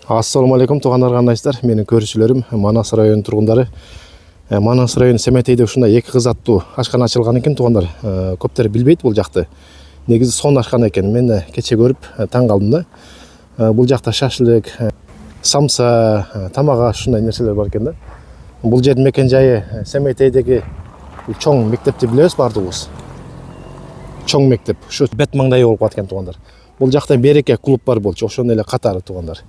Assalamu алейкум туугандар, кандайсыздар? Менин көрүүчүлөрүм, Манас районунун тургундары. Манас району Семетейде ушундай эки кыз аттуу ашкана ачылган экен туугандар. Көптөр билбейт бул жакты. Негизи сон ашкана экен. Мен кече көрүп таң калдым да. Бул жакта шашлык, самса, тамак аш ушундай нерселер бар экен да. Бул жердин мекен жайы Семетейдеги чоң мектепти билебиз баардыгыбыз. Чоң мектеп. Ушу бет маңдайы болуп калат экен туугандар. Бул жакта береке клуб бар болчу, ошону эле катары туугандар.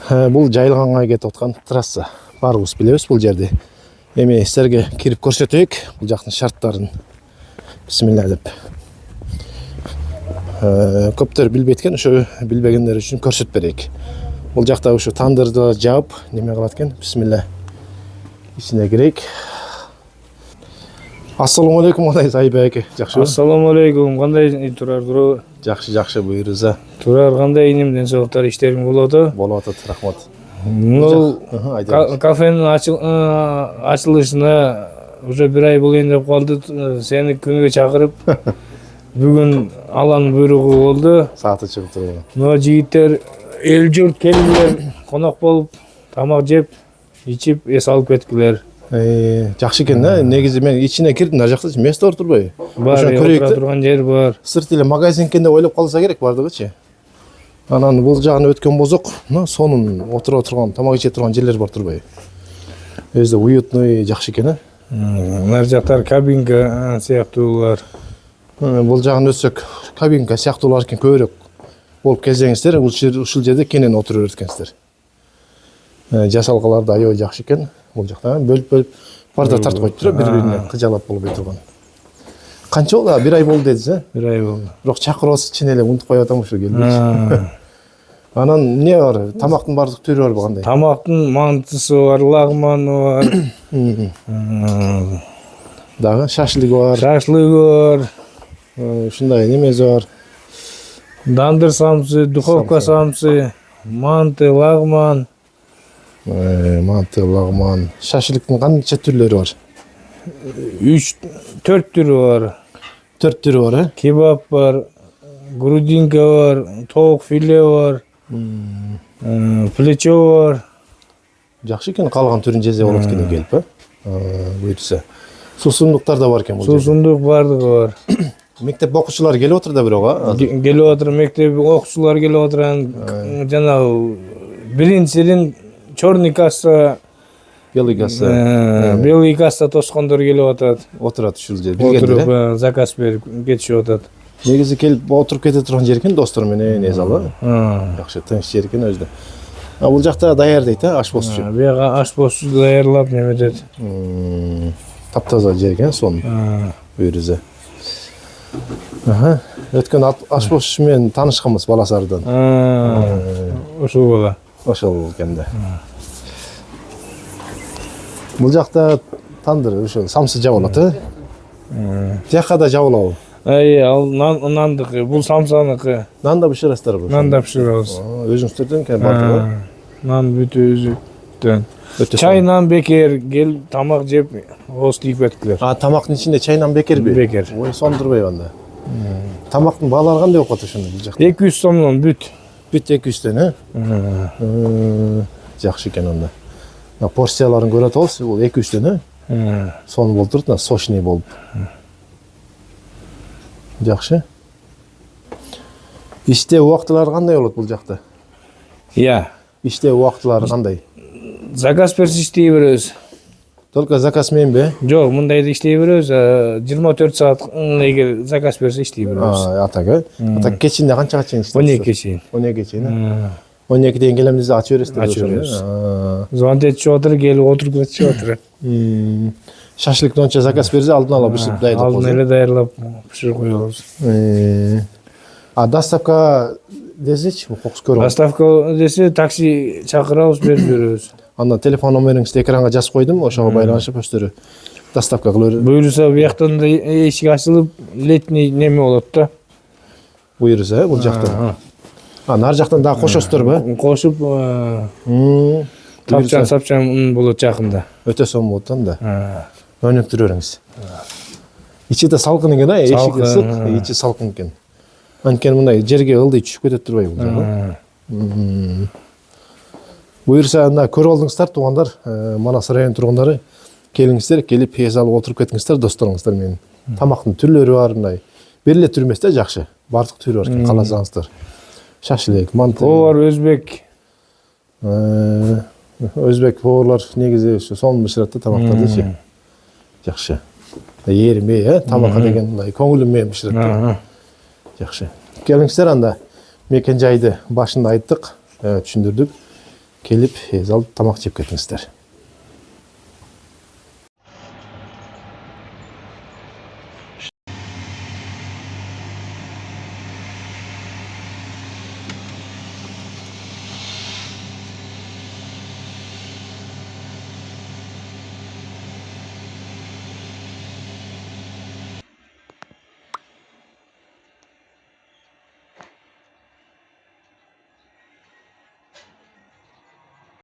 Бул жайылганга кетип аткан трасса. Баарыбыз билебиз бул жерди. Эми силерге кирип көрсөтөйүк бул жактын шарттарын. Бисмилла деп. Көптөр билбейт экен, ошо билбегендер үчүн көрсөтүп берейик. Бул жакта ушу тандырды жаап, неме кылат экен. Бисмилла. Ичине кирейик. Ассаламу алейкум, кандайсыз Айбек аке? Жакшыбы? Ассаламу алейкум, кандай Турар? Жакшы, буйруза. Турар, кандай иним денсаулыктар, иштериң болуп атат? Болуп атат, рахмат. Бул кафенин ачылышына уже бир ай болойн деп калды. Сени күнүгө чакырып, бүгүн аланын буйругу болду. Сааты чыгып. Мына жигиттер эл журт келдилер, конок болуп, тамак жеп, ичип, эс алып кеткилер. Жакшы экен да. Негизи мен ичине кирдим, нар жакта место бар турбайбы? Бар, отура турган жер бар. Сырт эле магазин экен деп ойлоп калса керек бардыгычы. Анан бул жагына өткөн бозок, сонун отура турган, тамак иче турган жерлер бар турбайбы? Өзү уютный, жакшы экен, Нар жактар кабинка сыяктуулар. Бул жагын өтсөк, кабинка сыяктуулар экен көбүрөөк болуп келсеңиздер, ушул жерде кенен отура берет экенсиздер. Жасалгалар да аябай жакшы экен. Бул жакта бөлүп барда тартып коюптур, бири-бирине кыжалап болбой турган. Канча болду? Бир ай болду дедиз, Бир ай болду. Бирок чакырып чын эле унутуп коюп атам ушу келбейчи. Анан эмне бар? Тамактын бардык түрү барбы кандай? Тамактын мантысы бар, лагманы бар. Дагы шашлыгы бар. Шашлыгы бар. Ушундай немеси бар. Дандыр самсы, духовка самсы, манты, лагман. Манты, лагман. Шашлыктын канча түрлөрү бар? 3-4 түрү бар. 4 түрү бар, Кебаб бар, грудинка бар, тоок филе бар, плечо бар. Жакшы экен, калган түрүн жезе болот экен келип, буйрса. Суусундуктар да бар экен бул жерде. Суусундук бардыгы бар. Мектеп окуучулары келип отур да бирок, Келип отур, мектеп окуучулар келип отурган. Жана биринчиден черный касса, белый касса тоскондор келип атат. отурат ушул жерде. Билгендер. Отуруп заказ берип кетишип атат. Негизи келип отуруп кете турган жер экен, достор менен эзалы. Жакшы, тынч жер экен өзү. Бул жакта даярдайт, ашпозчу. Бияга ашпозчу даярлап неметет. Таптаза жер экен, сон. Буйруза. Өткөн ашпозчу менен таанышканбыз Баласардан. Ошол бола. Ошол экен да. Бул жакта тандыр, ошол самсы жабылат, Жакка да жабылабы? Ал нандыкы, бул самсаныкы. Нан да бышырасыздарбы? Нан да бышырабыз. Өзүңүздөрдөн экен бардыгы? Нан бүтө өзүдөн. Чай нан бекер, кел тамак жеп, ооз тийип кеткилер. Тамактын ичинде чай нан бекерби? Бекер. Ой, сондурбайбы анда. Тамактын баалары кандай болуп калат ошондо бул жакта? 200 сомдон бүт. Бүт 200дөн, Жакшы экен анда. Порцияларын көрөт алсыз, бул 200дөн, Сону болуп турат, сочный болуп. Жакшы. Иштөө убактылары кандай болот бул жакта? Иштөө убактылары кандай? Заказ берсе иштей беребиз. Только заказ мененби? Жок, мындайда иштей беребиз. 24 саат эгер заказ берсе иштей беребиз. Атак, Атак кечинде канчага чейин иштейсиз? 12-ге чейин. 12-ге чейин. 12ден келем десе ачып бересиздер? Ачып беребиз. Звонок этип отур, келип отуруп кетишип отур. Шашлык онча заказ берсе алдын ала бышырып даярдап коебуз. Алдын эле даярлап бышырып коебуз. Доставка десечи, кокус көрүп. Доставка десе такси чакырабыз, берип беребиз. Андан телефон номериңизди экранга жазып койдум, ошого байланышып өздөрү доставка кылып. Буюрса бияктан да эшик ачылып, летний неме болот да. Буюрса, бул жакта. Нар жактан дагы кошосуздарбы? Кошуп, тапчан болот жакында. Өтө сонун болот анда. Өнүктүрө бериңиз. Ичи да салкын экен, эшиги ысык, ичи салкын экен. Анткени мындай жерге ылдый түшүп кетет турбайбы бул жагы? Буюрса анда көрүп алдыңыздар туугандар, Манас район тургундары. Келиңиздер, келип эс алып отуруп кетиңиздер досторуңуздар менен. Тамактын түрлөрү бар, мындай. Бир эле түр эмес да, жакшы. Бардык түрү бар экен, кааласаңыздар. Шашлык, манты. Повар өзбек. Өзбек поварлар негизи ушу сонун бышырат да тамактардычы. Жакшы. Ермей, тамакка деген мындай көңүлүм менен бышырат да. Жакшы. Келиңиздер анда мекен жайды башында айттык, түшүндүрдүк. Келип эс алып тамак жеп кетиңиздер.